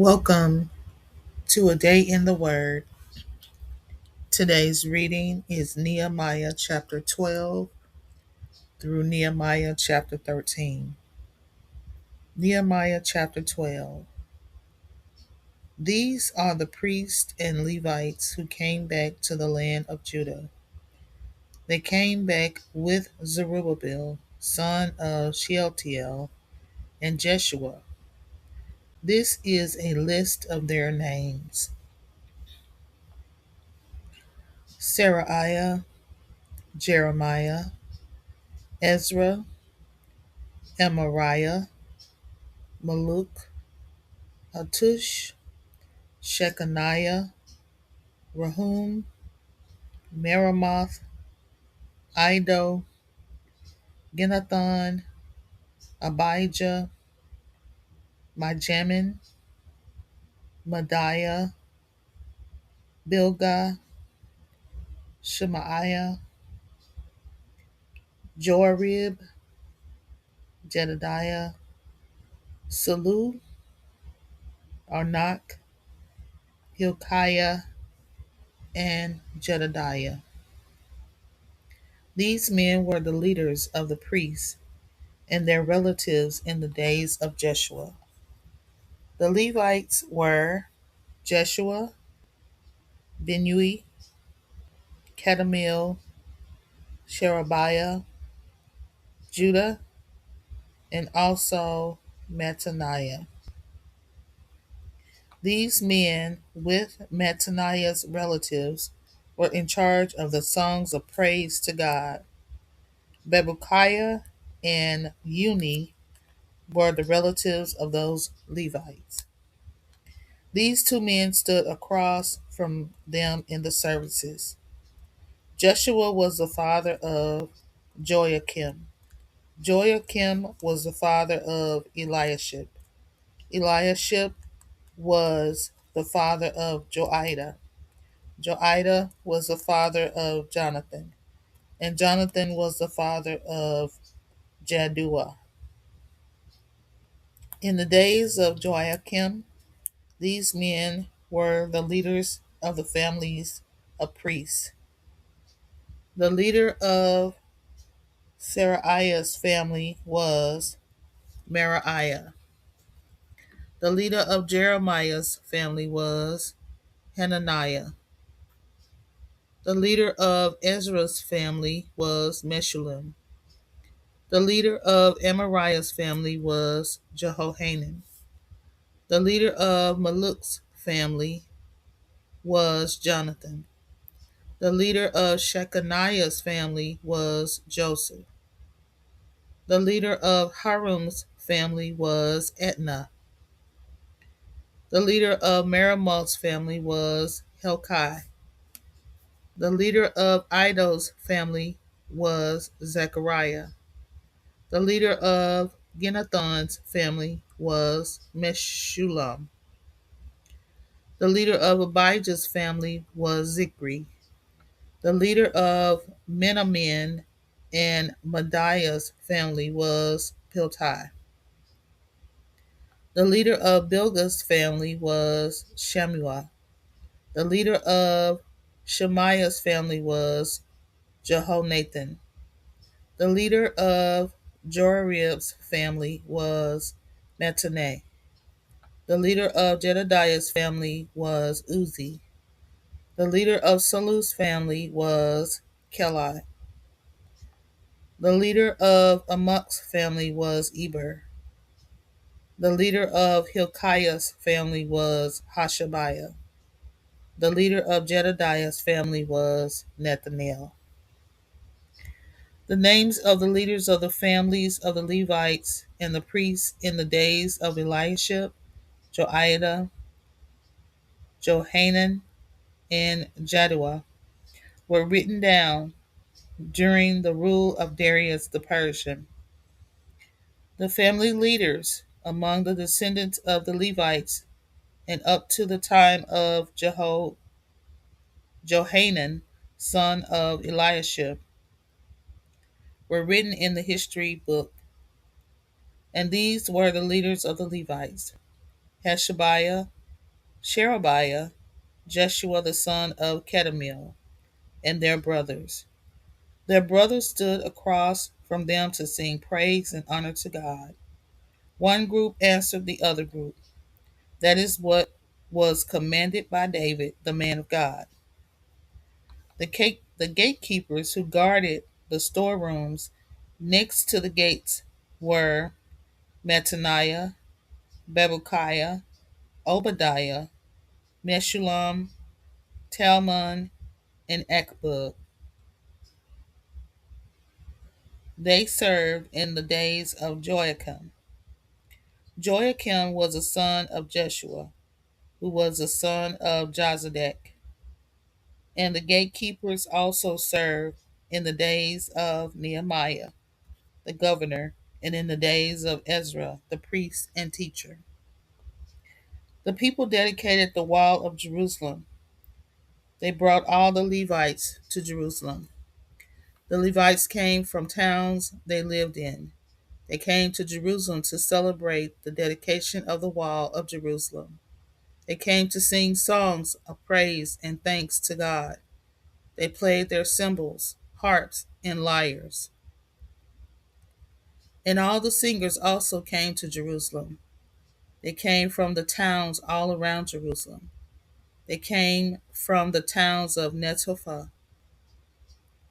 Welcome to a day in the Word. Today's reading is Nehemiah chapter 12 through Nehemiah chapter 13. Nehemiah chapter 12. These are the priests and Levites who came back to the land of Judah. They came back with Zerubbabel, son of Shealtiel, and Jeshua. This is a list of their names: Seraiah, Jeremiah, Ezra, Amariah, Maluk, Hattush, Shechaniah, Rahum, Meremoth, Iddo, Ginnathan, Abijah, Mijamin, Madiah, Bilgah, Shemaiah, Jorib, Jedediah, Salu, Arnak, Hilkiah, and Jedediah. These men were the leaders of the priests and their relatives in the days of Jeshua. The Levites were Jeshua, Binnui, Kadmiel, Sherebiah, Judah, and also Mattaniah. These men, with Mattaniah's relatives, were in charge of the songs of praise to God. Bebukiah and Uni were the relatives of those Levites. These two men stood across from them in the services. Jeshua was the father of Joachim. Joachim was the father of Eliashib. Eliashib was the father of Joiada. Joiada was the father of Jonathan. And Jonathan was the father of Jaddua. In the days of Joachim, these men were the leaders of the families of priests. The leader of Seraiah's family was Meraiah. The leader of Jeremiah's family was Hananiah. The leader of Ezra's family was Meshullam. The leader of Amariah's family was Jehohanan. The leader of Maluk's family was Jonathan. The leader of Shechaniah's family was Joseph. The leader of Harum's family was Etnah. The leader of Meremoth's family was Helkai. The leader of Iddo's family was Zechariah. The leader of Ginnathan's family was Meshullam. The leader of Abijah's family was Zikri. The leader of Menamin and Madiah's family was Piltai. The leader of Bilgah's family was Shammua. The leader of Shemaiah's family was Jehonathan. The leader of Jorib's family was Mattaniah. The leader of Jedediah's family was Uzi. The leader of Salu's family was Kelai. The leader of Amok's family was Eber. The leader of Hilkiah's family was Hashabiah. The leader of Jedediah's family was Nathaniel. The names of the leaders of the families of the Levites and the priests in the days of Eliashib, Joiada, Johanan, and Jaddua were written down during the rule of Darius the Persian. The family leaders among the descendants of the Levites and up to the time of Johanan, son of Eliashib, were written in the history book, and these were the leaders of the Levites: Hashabiah, Sherebiah, Jeshua the son of Kedemiel, and their brothers. Their brothers stood across from them to sing praise and honor to God. One group answered the other group. That is what was commanded by David, the man of God. The gatekeepers who guarded the storerooms next to the gates were Mattaniah, Bebukiah, Obadiah, Meshullam, Talmon, and Akbub. They served in the days of Joachim. Joachim was a son of Jeshua, who was a son of Jozadak. And the gatekeepers also served in the days of Nehemiah, the governor, and in the days of Ezra, the priest and teacher. The people dedicated the wall of Jerusalem. They brought all the Levites to Jerusalem. The Levites came from towns they lived in. They came to Jerusalem to celebrate the dedication of the wall of Jerusalem. They came to sing songs of praise and thanks to God. They played their cymbals, harps, and lyres. And all the singers also came to Jerusalem. They came from the towns all around Jerusalem. They came from the towns of Netophah,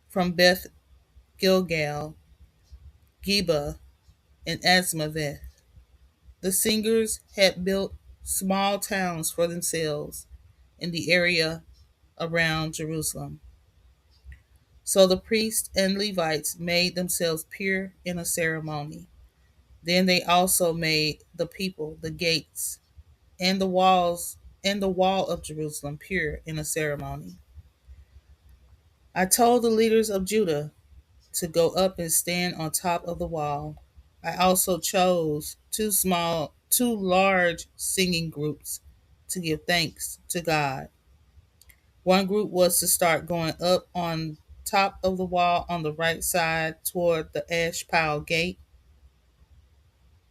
from Beth Gilgal, Geba, and Asmaveth. The singers had built small towns for themselves in the area around Jerusalem. So the priests and Levites made themselves pure in a ceremony. Then they also made the people, the gates, and the walls and the wall of Jerusalem pure in a ceremony. I told the leaders of Judah to go up and stand on top of the wall. I also chose two large singing groups to give thanks to God. One group was to start going up on top of the wall on the right side toward the Ashpal gate.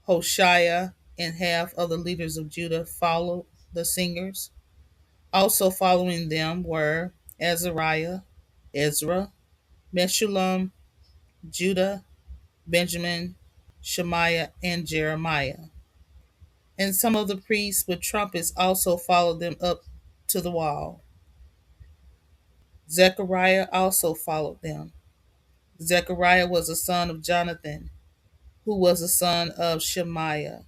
Hoshea and half of the leaders of Judah followed the singers. Also following them were Azariah, Ezra, Meshullam, Judah, Benjamin, Shemaiah, and Jeremiah. And some of the priests with trumpets also followed them up to the wall. Zechariah also followed them. Zechariah was a son of Jonathan, who was a son of Shemaiah,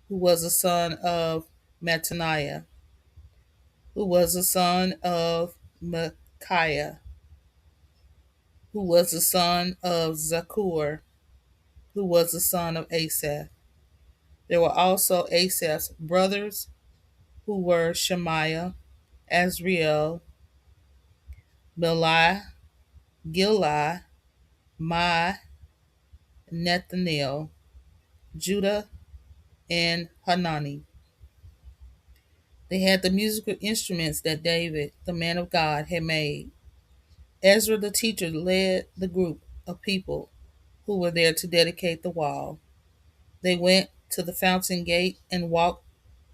who was a son of Mattaniah, who was a son of Micaiah, who was the son of Zakur, who was the son of Asaph. There were also Asaph's brothers, who were Shemaiah, Azriel, Bilai, Gilai, Mai, Nethanel, Judah, and Hanani. They had the musical instruments that David, the man of God, had made. Ezra the teacher led the group of people who were there to dedicate the wall. They went to the fountain gate and walked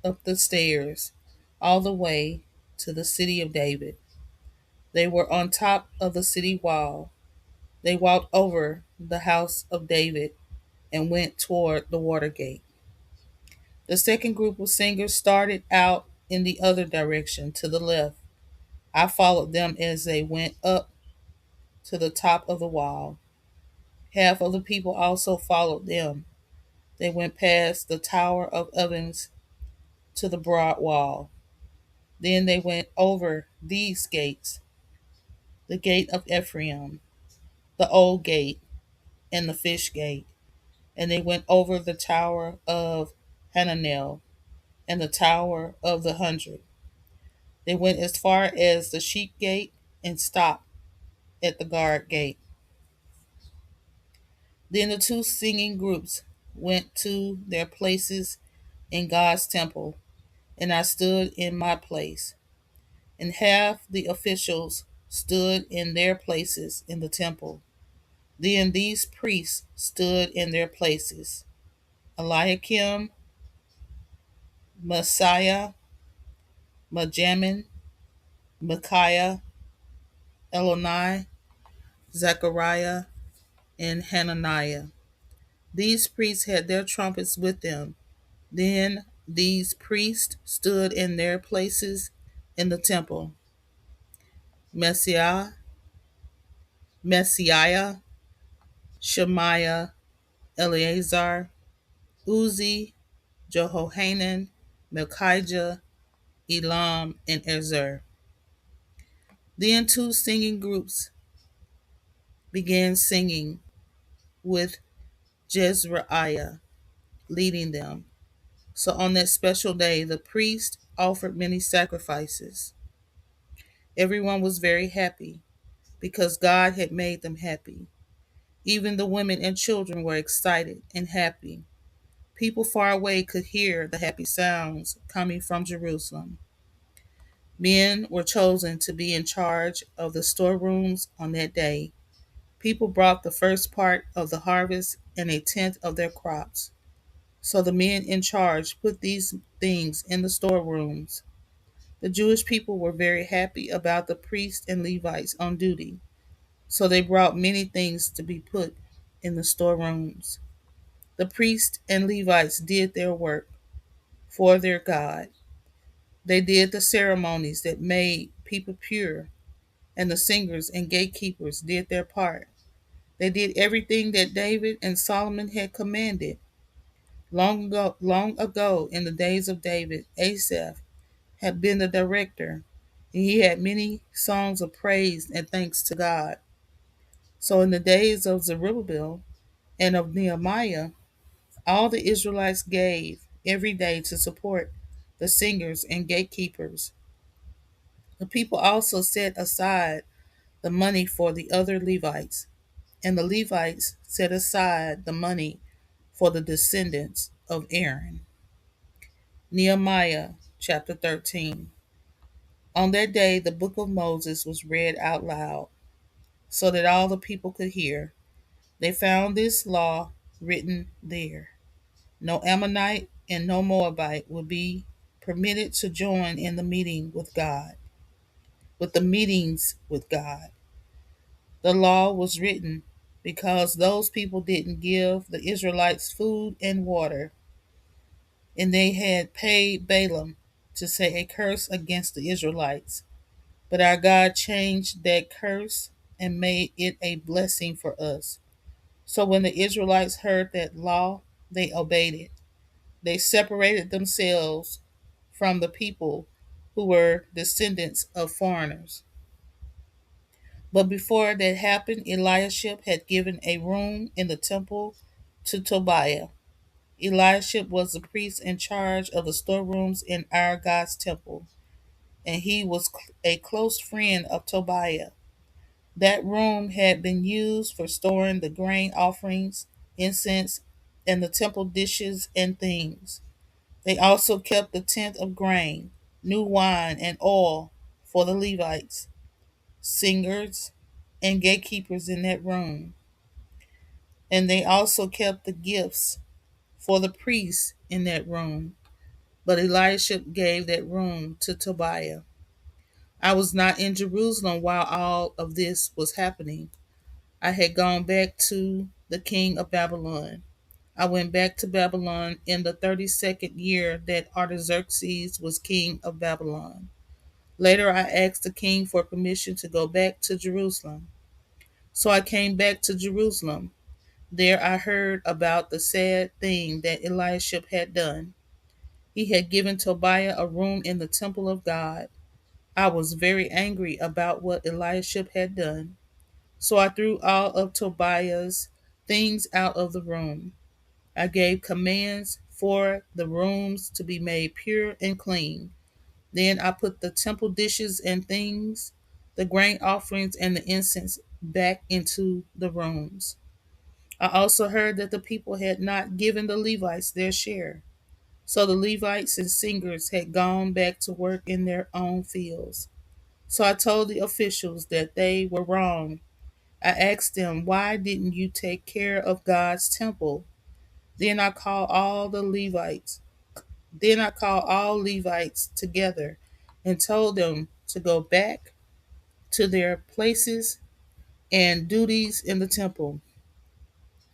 up the stairs all the way to the city of David. They were on top of the city wall. They walked over the house of David and went toward the water gate. The second group of singers started out in the other direction to the left. I followed them as they went up to the top of the wall. Half of the people also followed them. They went past the Tower of Ovens to the broad wall. Then they went over these gates, the gate of Ephraim, the old gate, and the fish gate. And they went over the Tower of Hananel and the Tower of the Hundred. They went as far as the sheep gate and stopped at the guard gate. Then the two singing groups went to their places in God's temple, and I stood in my place. And half the officials stood in their places in the temple. Then these priests stood in their places: Eliakim, Messiah, Majamin, Micaiah, Elonai, Zechariah, and Hananiah. These priests had their trumpets with them. Then these priests stood in their places in the temple. Messiah, Messiah, Shemaiah, Eleazar, Uzi, Jehohanan, Melchijah, Elam, and Ezer. Then two singing groups began singing with Jezreiah leading them. So on that special day, the priest offered many sacrifices. Everyone was very happy because God had made them happy. Even the women and children were excited and happy. People far away could hear the happy sounds coming from Jerusalem. Men were chosen to be in charge of the storerooms on that day. People brought the first part of the harvest and a tenth of their crops. So the men in charge put these things in the storerooms. The Jewish people were very happy about the priests and Levites on duty, so they brought many things to be put in the storerooms. The priests and Levites did their work for their God. They did the ceremonies that made people pure, and the singers and gatekeepers did their part. They did everything that David and Solomon had commanded. Long ago, in the days of David, Asaph had been the director, and he had many songs of praise and thanks to God. So in the days of Zerubbabel and of Nehemiah, all the Israelites gave every day to support the singers and gatekeepers. The people also set aside the money for the other Levites, and the Levites set aside the money for the descendants of Aaron. Nehemiah chapter 13. On that day, the book of Moses was read out loud so that all the people could hear. They found this law written there: no Ammonite and no Moabite would be permitted to join in the meeting with God, with the meetings with God. The law was written because those people didn't give the Israelites food and water, and they had paid Balaam to say a curse against the Israelites. But our God changed that curse and made it a blessing for us. So when the Israelites heard that law, they obeyed it. They separated themselves from the people who were descendants of foreigners. But before that happened, Eliashib had given a room in the temple to Tobiah. Eliashib was the priest in charge of the storerooms in our God's temple, and he was a close friend of Tobiah. That room had been used for storing the grain offerings, incense, and the temple dishes and things. They also kept the tenth of grain, new wine, and oil for the Levites, singers, and gatekeepers in that room. And they also kept the gifts for the priests in that room. But Eliashib gave that room to Tobiah. I was not in Jerusalem while all of this was happening. I had gone back to the king of Babylon. I went back to Babylon in the 32nd year that Artaxerxes was king of Babylon. Later, I asked the king for permission to go back to Jerusalem. So I came back to Jerusalem. There I heard about the sad thing that Eliashib had done. He had given Tobiah a room in the temple of God. I was very angry about what Eliashib had done. So I threw all of Tobiah's things out of the room. I gave commands for the rooms to be made pure and clean. Then I put the temple dishes and things, the grain offerings, and the incense back into the rooms. I also heard that the people had not given the Levites their share. So the Levites and singers had gone back to work in their own fields. So I told the officials that they were wrong. I asked them, why didn't you take care of God's temple? Then I called all the Levites Then I called all Levites together and told them to go back to their places and duties in the temple.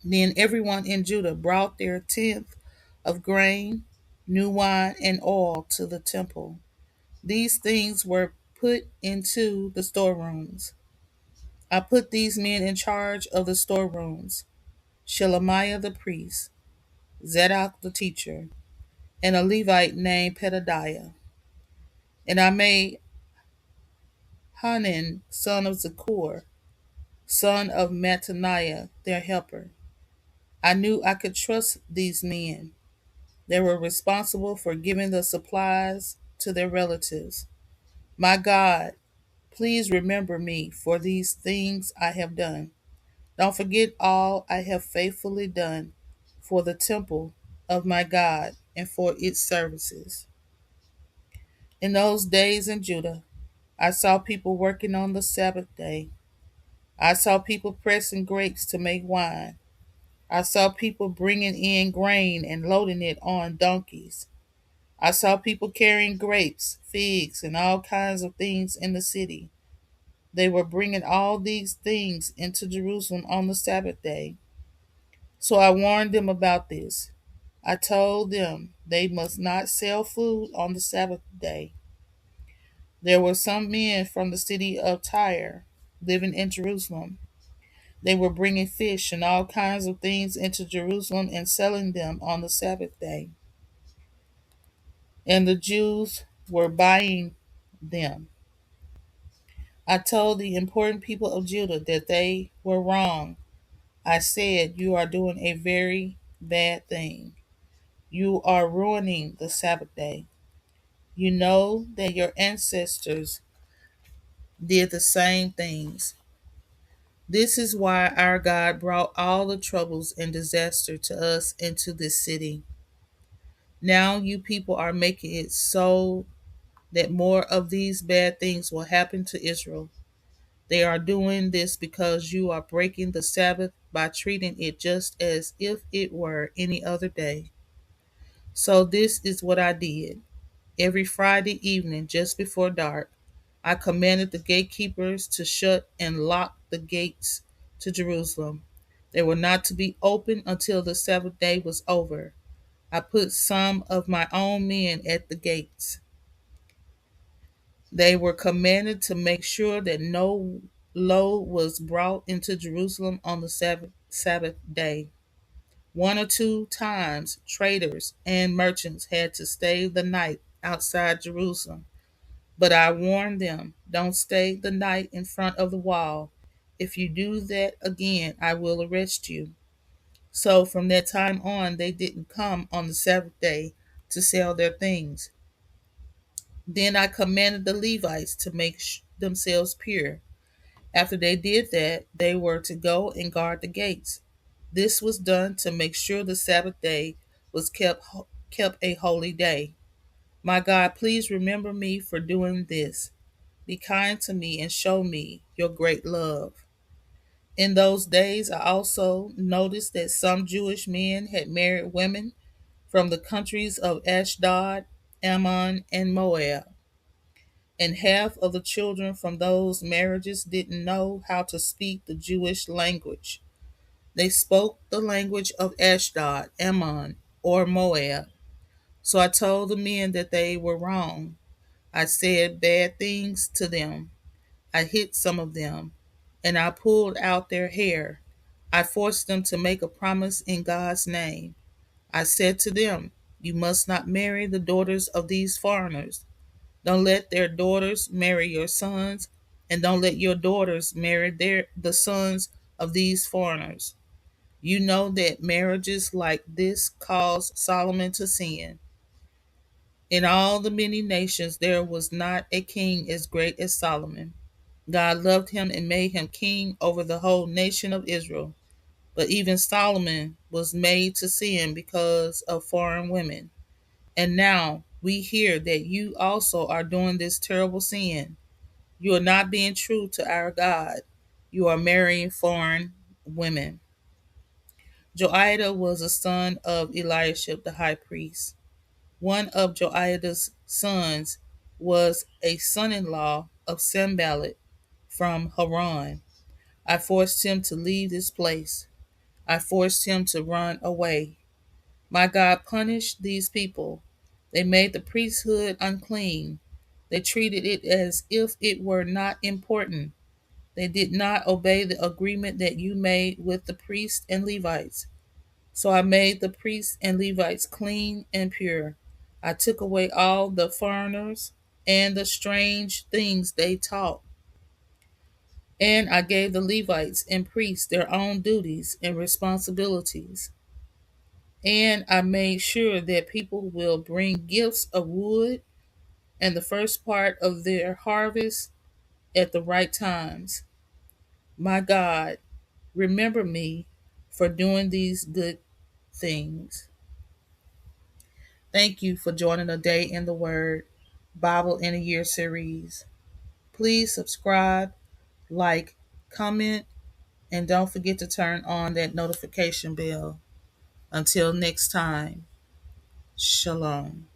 Then everyone in Judah brought their tenth of grain, new wine, and oil to the temple. These things were put into the storerooms. I put these men in charge of the storerooms: Shelemiah the priest, Zadok the teacher, and a Levite named Pedadiah. And I made Hanan, son of Zakur, son of Mattaniah, their helper. I knew I could trust these men. They were responsible for giving the supplies to their relatives. My God, please remember me for these things I have done. Don't forget all I have faithfully done for the temple of my God and for its services. In those days in Judah, I saw people working on the Sabbath day. I saw people pressing grapes to make wine. I saw people bringing in grain and loading it on donkeys. I saw people carrying grapes, figs, and all kinds of things in the city. They were bringing all these things into Jerusalem on the Sabbath day. So I warned them about this. I told them they must not sell food on the Sabbath day. There were some men from the city of Tyre living in Jerusalem. They were bringing fish and all kinds of things into Jerusalem and selling them on the Sabbath day. And the Jews were buying them. I told the important people of Judah that they were wrong. I said, "You are doing a very bad thing. You are ruining the Sabbath day. You know that your ancestors did the same things. This is why our God brought all the troubles and disaster to us into this city. Now you people are making it so that more of these bad things will happen to Israel. They are doing this because you are breaking the Sabbath by treating it just as if it were any other day. So this is what I did. Every Friday evening, just before dark, I commanded the gatekeepers to shut and lock the gates to Jerusalem. They were not to be opened until the Sabbath day was over. I put some of my own men at the gates. They were commanded to make sure that no load was brought into Jerusalem on the Sabbath day. One or two times, traders and merchants had to stay the night outside Jerusalem. But I warned them, don't stay the night in front of the wall. If you do that again, I will arrest you. So from that time on, they didn't come on the Sabbath day to sell their things. Then I commanded the Levites to make themselves pure. After they did that, they were to go and guard the gates. This was done to make sure the Sabbath day was kept a holy day. My God, please remember me for doing this. Be kind to me and show me your great love. In those days, I also noticed that some Jewish men had married women from the countries of Ashdod, Ammon, and Moab, and half of the children from those marriages didn't know how to speak the Jewish language. They spoke the language of Ashdod, Ammon, or Moab. So I told the men that they were wrong. I said bad things to them. I hit some of them, and I pulled out their hair. I forced them to make a promise in God's name. I said to them, "You must not marry the daughters of these foreigners. Don't let their daughters marry your sons, and don't let your daughters marry the sons of these foreigners. You know that marriages like this caused Solomon to sin. In all the many nations there was not a king as great as Solomon. God loved him and made him king over the whole nation of Israel. But even Solomon was made to sin because of foreign women. And now we hear that you also are doing this terrible sin. You are not being true to our God. You are marrying foreign women." Joiada was a son of Eliashib the high priest. One of Joiada's sons was a son in law of Sanballat from Haran. I forced him to leave this place. I forced him to run away. My God punished these people. They made the priesthood unclean. They treated it as if it were not important. They did not obey the agreement that you made with the priests and Levites. So I made the priests and Levites clean and pure. I took away all the foreigners and the strange things they taught. And I gave the Levites and priests their own duties and responsibilities. And I made sure that people will bring gifts of wood and the first part of their harvest at the right times. My God, remember me for doing these good things. Thank you for joining A Day in the Word Bible in a Year series. Please subscribe, like, comment, and don't forget to turn on that notification bell. Until next time, Shalom.